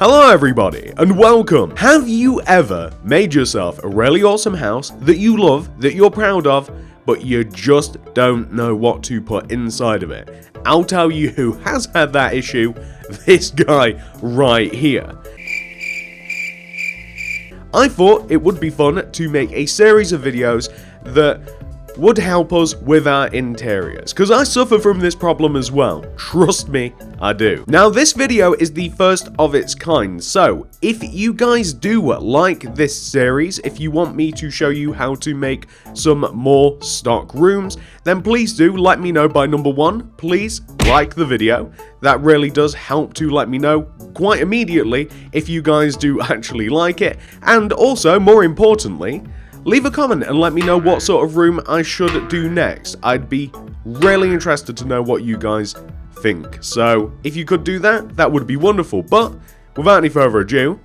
Hello everybody, and welcome! Have you ever made yourself a really awesome house that you love, that you're proud of, but you just don't know what to put inside of it? I'll tell you who has had that issue, this guy right here. I thought it would be fun to make a series of videos that would help us with our interiors, because I suffer from this problem as well. Trust me, I do. Now, this video is the first of its kind, so if you guys do like this series, if you want me to show you how to make some more stock rooms, then please do let me know by number 1, please like the video. That really does help to let me know quite immediately if you guys do actually like it, and also, more importantly, leave a comment and let me know what sort of room I should do next. I'd be really interested to know what you guys think. So, if you could do that, that would be wonderful. But, without any further ado,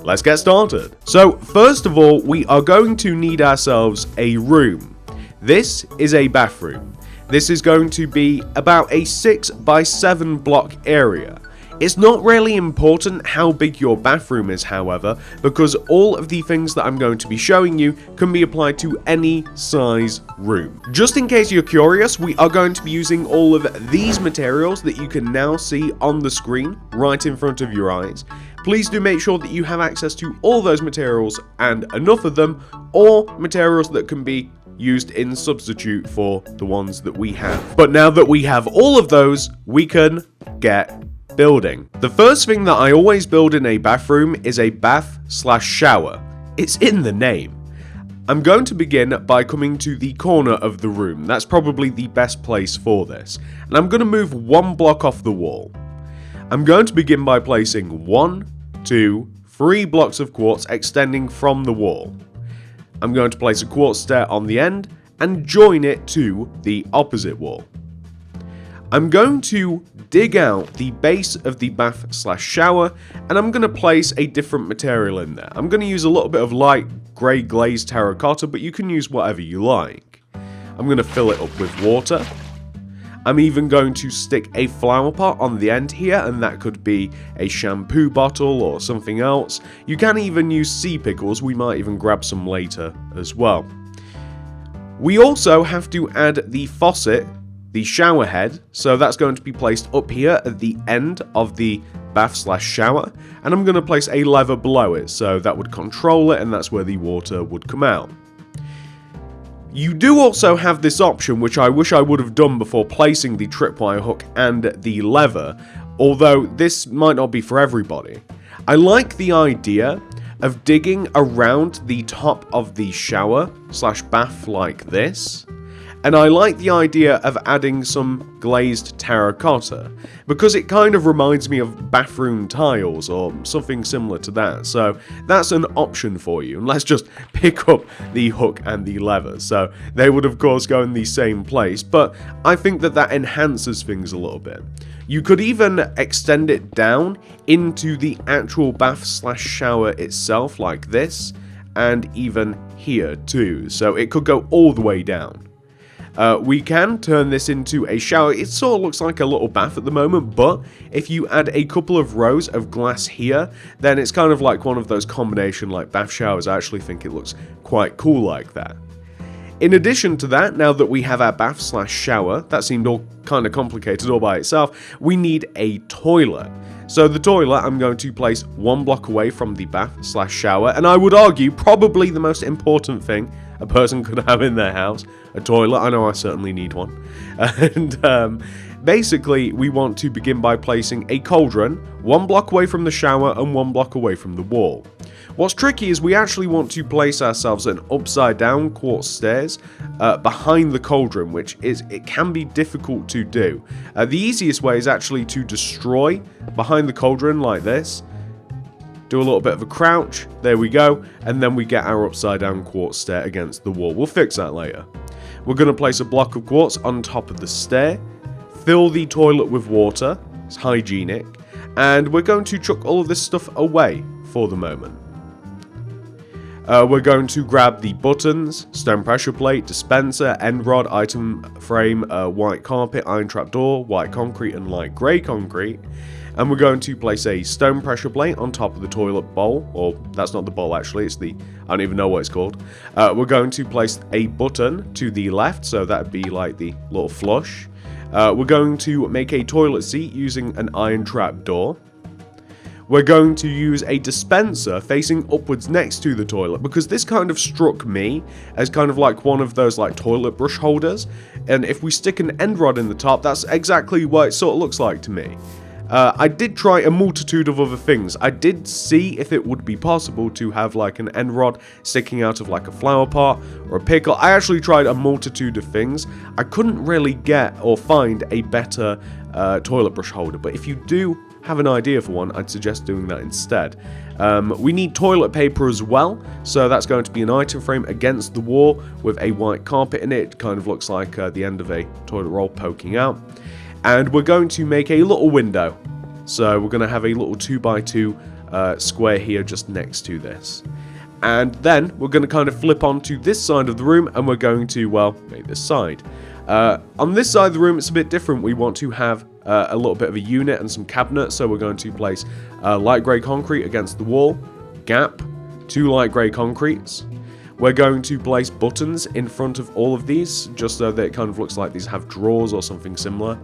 let's get started. So, first of all, we are going to need ourselves a room. This is a bathroom. This is going to be about a 6 by 7 block area. It's not really important how big your bathroom is, however, because all of the things that I'm going to be showing you can be applied to any size room. Just in case you're curious, we are going to be using all of these materials that you can now see on the screen right in front of your eyes. Please do make sure that you have access to all those materials and enough of them, or materials that can be used in substitute for the ones that we have. But now that we have all of those, we can get building. The first thing that I always build in a bathroom is a bath/shower. It's in the name. I'm going to begin by coming to the corner of the room. That's probably the best place for this. And I'm going to move 1 block off the wall. I'm going to begin by placing 1, 2, 3 blocks of quartz extending from the wall. I'm going to place a quartz stair on the end and join it to the opposite wall. I'm going to dig out the base of the bath/shower, and I'm going to place a different material in there. I'm going to use a little bit of light grey glazed terracotta, but you can use whatever you like. I'm going to fill it up with water. I'm even going to stick a flower pot on the end here, and that could be a shampoo bottle or something else. You can even use sea pickles, we might even grab some later as well. We also have to add the faucet, the shower head, so that's going to be placed up here at the end of the bath/shower, and I'm going to place a lever below it, so that would control it, and that's where the water would come out. You do also have this option, which I wish I would have done before placing the tripwire hook and the lever, although this might not be for everybody. I like the idea of digging around the top of the shower/bath like this. And I like the idea of adding some glazed terracotta, because it kind of reminds me of bathroom tiles or something similar to that. So that's an option for you. And let's just pick up the hook and the lever. So they would of course go in the same place, but I think that that enhances things a little bit. You could even extend it down into the actual bath/shower itself like this, and even here too. So it could go all the way down. We can turn this into a shower. It sort of looks like a little bath at the moment, but if you add a couple of rows of glass here, then it's kind of like one of those combination like bath showers. I actually think it looks quite cool like that. In addition to that, now that we have our bath/shower, that seemed all kind of complicated all by itself, we need a toilet. So the toilet I'm going to place 1 block away from the bath/shower, and I would argue probably the most important thing a person could have in their house, a toilet. I know I certainly need one. And basically, we want to begin by placing a cauldron 1 block away from the shower and 1 block away from the wall. What's tricky is we actually want to place ourselves an upside down quartz stairs behind the cauldron, which it can be difficult to do. The easiest way is actually to destroy behind the cauldron like this. Do a little bit of a crouch, there we go, and then we get our upside down quartz stair against the wall. We'll fix that later. We're going to place a block of quartz on top of the stair, fill the toilet with water, it's hygienic, and we're going to chuck all of this stuff away for the moment. We're going to grab the buttons, stone pressure plate, dispenser, end rod, item frame, white carpet, iron trap door, white concrete, and light grey concrete. And we're going to place a stone pressure plate on top of the toilet bowl, or that's not the bowl actually, it's the, I don't even know what it's called. We're going to place a button to the left, so that'd be like the little flush. We're going to make a toilet seat using an iron trap door. We're going to use a dispenser facing upwards next to the toilet, because this kind of struck me as kind of like one of those like toilet brush holders, and if we stick an end rod in the top, that's exactly what it sort of looks like to me. I did try a multitude of other things. I did see if it would be possible to have like an end rod sticking out of like a flower pot or a pickle. I actually tried a multitude of things. I couldn't really get or find a better toilet brush holder, but if you do have an idea for one, I'd suggest doing that instead. We need toilet paper as well, so that's going to be an item frame against the wall with a white carpet in it. It kind of looks like the end of a toilet roll poking out. And we're going to make a little window, so we're going to have a little 2x2 square here just next to this. And then we're going to kind of flip onto this side of the room, and we're going to, well, make this side. On this side of the room, it's a bit different. We want to have a little bit of a unit and some cabinets, so we're going to place light grey concrete against the wall, gap, 2 light grey concretes. We're going to place buttons in front of all of these, just so that it kind of looks like these have drawers or something similar.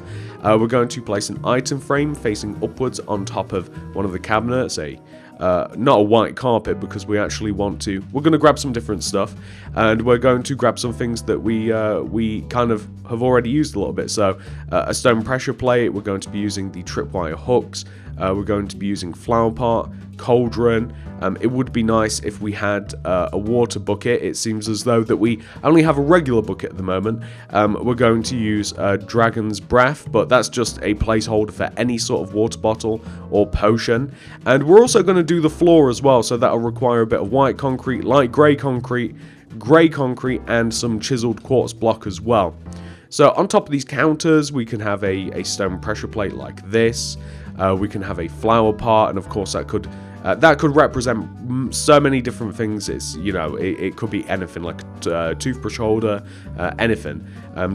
We're going to place an item frame facing upwards on top of one of the cabinets, not a white carpet, because we actually want to, we're going to grab some different stuff, and we're going to grab some things that we kind of have already used a little bit. So a stone pressure plate, we're going to be using the tripwire hooks, we're going to be using flower pot, cauldron. It would be nice if we had a water bucket. It seems as though that we only have a regular bucket at the moment. We're going to use dragon's breath, but that's just a placeholder for any sort of water bottle or potion. And we're also going to do the floor as well, so that'll require a bit of white concrete, light grey concrete, and some chiseled quartz block as well. So on top of these counters, we can have a stone pressure plate like this. We can have a flower pot, and of course that could represent so many different things. It's, you know, it could be anything, like a toothbrush holder, anything.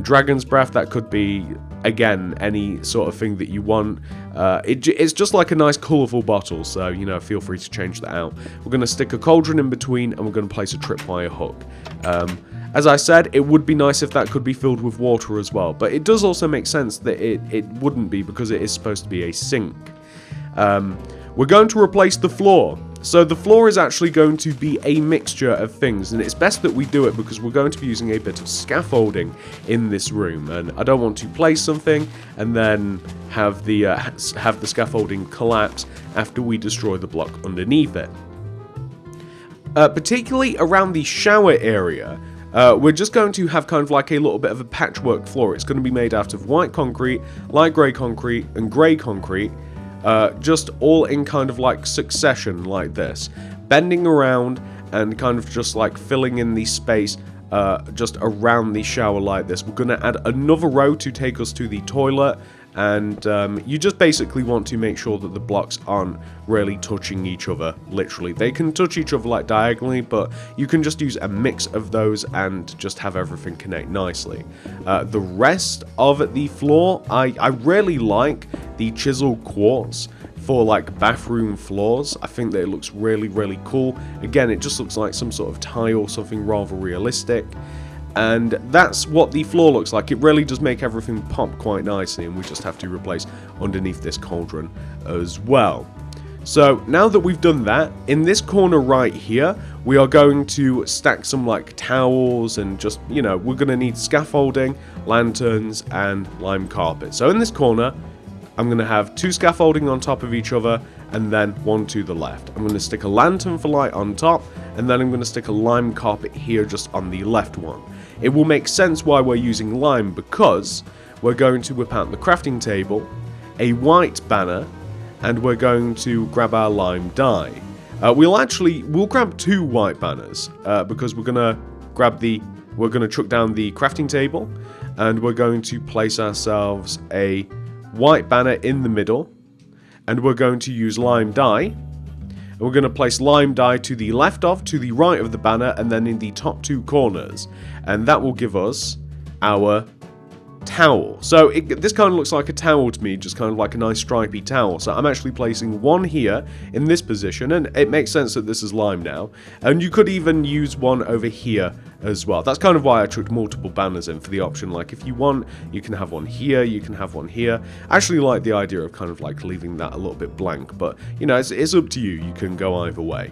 Dragon's breath, that could be, again, any sort of thing that you want. It's just like a nice colourful bottle, so, you know, feel free to change that out. We're going to stick a cauldron in between, and we're going to place a tripwire hook. As I said, it would be nice if that could be filled with water as well, but it does also make sense that it wouldn't be, because it is supposed to be a sink. We're going to replace the floor. So the floor is actually going to be a mixture of things, and it's best that we do it because we're going to be using a bit of scaffolding in this room, and I don't want to place something and then have the scaffolding collapse after we destroy the block underneath it. Particularly around the shower area, we're just going to have kind of like a little bit of a patchwork floor. It's going to be made out of white concrete, light grey concrete, and grey concrete, just all in kind of like succession like this, bending around and kind of just like filling in the space just around the shower like this. We're going to add another row to take us to the toilet, and you just basically want to make sure that the blocks aren't really touching each other, literally. They can touch each other like diagonally, but you can just use a mix of those and just have everything connect nicely. The rest of the floor, I really like the chiseled quartz for like bathroom floors. I think that it looks really cool. Again, it just looks like some sort of tile, something rather realistic. And that's what the floor looks like. It really does make everything pop quite nicely, and we just have to replace underneath this cauldron as well. So now that we've done that, in this corner right here, we are going to stack some like towels and just, you know, we're going to need scaffolding, lanterns, and lime carpet. So in this corner, I'm going to have 2 scaffolding on top of each other, and then 1 to the left. I'm going to stick a lantern for light on top, and then I'm going to stick a lime carpet here just on the left one. It will make sense why we're using lime, because we're going to whip out the crafting table, a white banner, and we're going to grab our lime dye. We'll grab 2 white banners, because we're going to chuck down the crafting table, and we're going to place ourselves a white banner in the middle, and we're going to use lime dye, And we're going to place lime dye to the left of, to the right of the banner, and then in the top 2 corners. And that will give us our towel. So this kind of looks like a towel to me, just kind of like a nice stripy towel. So I'm actually placing one here in this position, and it makes sense that this is lime now. And you could even use one over here as well. That's kind of why I took multiple banners in for the option. Like if you want, you can have one here, you can have one here. I actually like the idea of kind of like leaving that a little bit blank, but you know, it's up to you. You can go either way.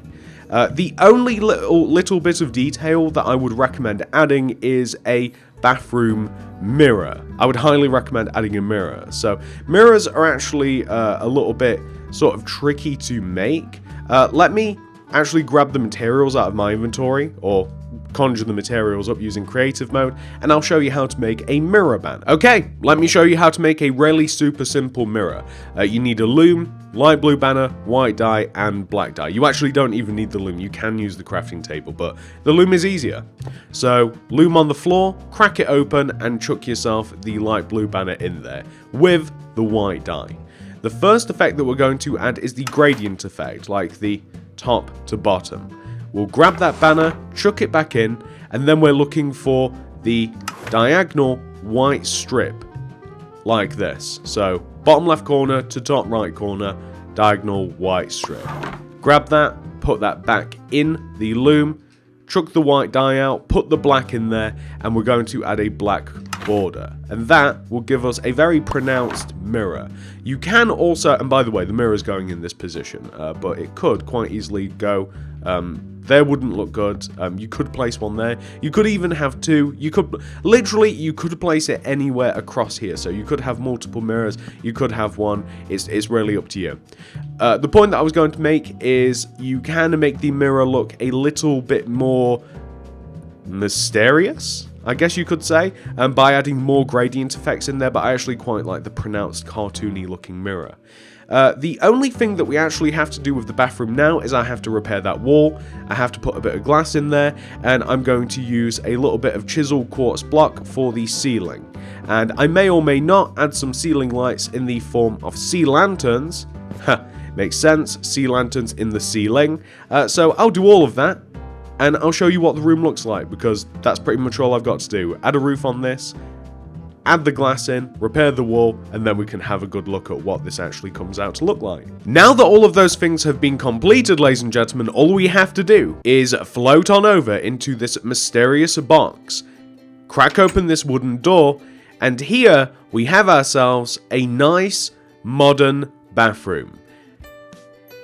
The only little bit of detail that I would recommend adding is a bathroom mirror. I would highly recommend adding a mirror. So mirrors are actually a little bit sort of tricky to make. Let me actually grab the materials out of my inventory, or conjure the materials up using creative mode, and I'll show you how to make a mirror banner. Okay, let me show you how to make a really super simple mirror. You need a loom, light blue banner, white dye, and black dye. You actually don't even need the loom, you can use the crafting table, but the loom is easier. So, loom on the floor, crack it open, and chuck yourself the light blue banner in there, with the white dye. The first effect that we're going to add is the gradient effect, like the top to bottom. We'll grab that banner, chuck it back in, and then we're looking for the diagonal white strip, like this. So, bottom left corner to top right corner, diagonal white strip. Grab that, put that back in the loom, chuck the white dye out, put the black in there, and we're going to add a black border. And that will give us a very pronounced mirror. You can also, and by the way, the mirror is going in this position, but it could quite easily go there wouldn't look good. You could place one there. You could even have two. You could place it anywhere across here. So you could have multiple mirrors. You could have one. It's really up to you. The point that I was going to make is you can make the mirror look a little bit more mysterious, I guess you could say, by adding more gradient effects in there, but I actually quite like the pronounced cartoony looking mirror. The only thing that we actually have to do with the bathroom now is I have to repair that wall, I have to put a bit of glass in there, and I'm going to use a little bit of chiseled quartz block for the ceiling. And I may or may not add some ceiling lights in the form of sea lanterns. Makes sense, sea lanterns in the ceiling. So I'll do all of that, and I'll show you what the room looks like, because that's pretty much all I've got to do. Add a roof on this, add the glass in, repair the wall, and then we can have a good look at what this actually comes out to look like. Now that all of those things have been completed, ladies and gentlemen, all we have to do is float on over into this mysterious box, crack open this wooden door, and here we have ourselves a nice modern bathroom.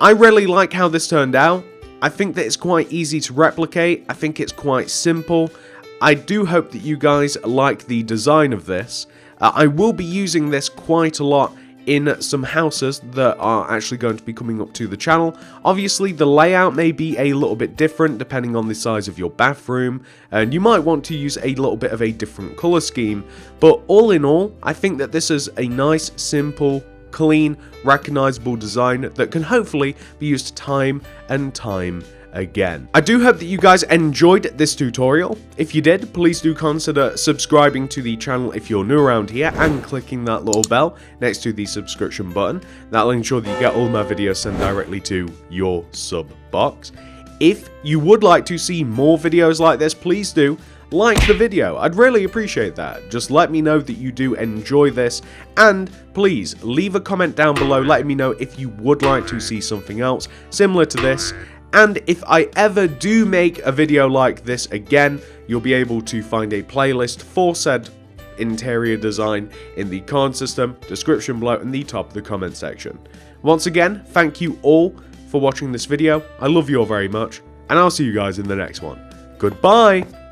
I really like how this turned out. I think that it's quite easy to replicate. I think it's quite simple. I do hope that you guys like the design of this. I will be using this quite a lot in some houses that are actually going to be coming up to the channel. Obviously, the layout may be a little bit different depending on the size of your bathroom, and you might want to use a little bit of a different color scheme. But all in all, I think that this is a nice, simple, clean, recognizable design that can hopefully be used time and time again. I do hope that you guys enjoyed this tutorial. If you did, please do consider subscribing to the channel if you're new around here, and clicking that little bell next to the subscription button. That'll ensure that you get all my videos sent directly to your sub box. If you would like to see more videos like this, please do like the video. I'd really appreciate that. Just let me know that you do enjoy this, and please leave a comment down below letting me know if you would like to see something else similar to this. And if I ever do make a video like this again, you'll be able to find a playlist for said interior design in the card system, description below, and the top of the comment section. Once again, thank you all for watching this video. I love you all very much, and I'll see you guys in the next one. Goodbye!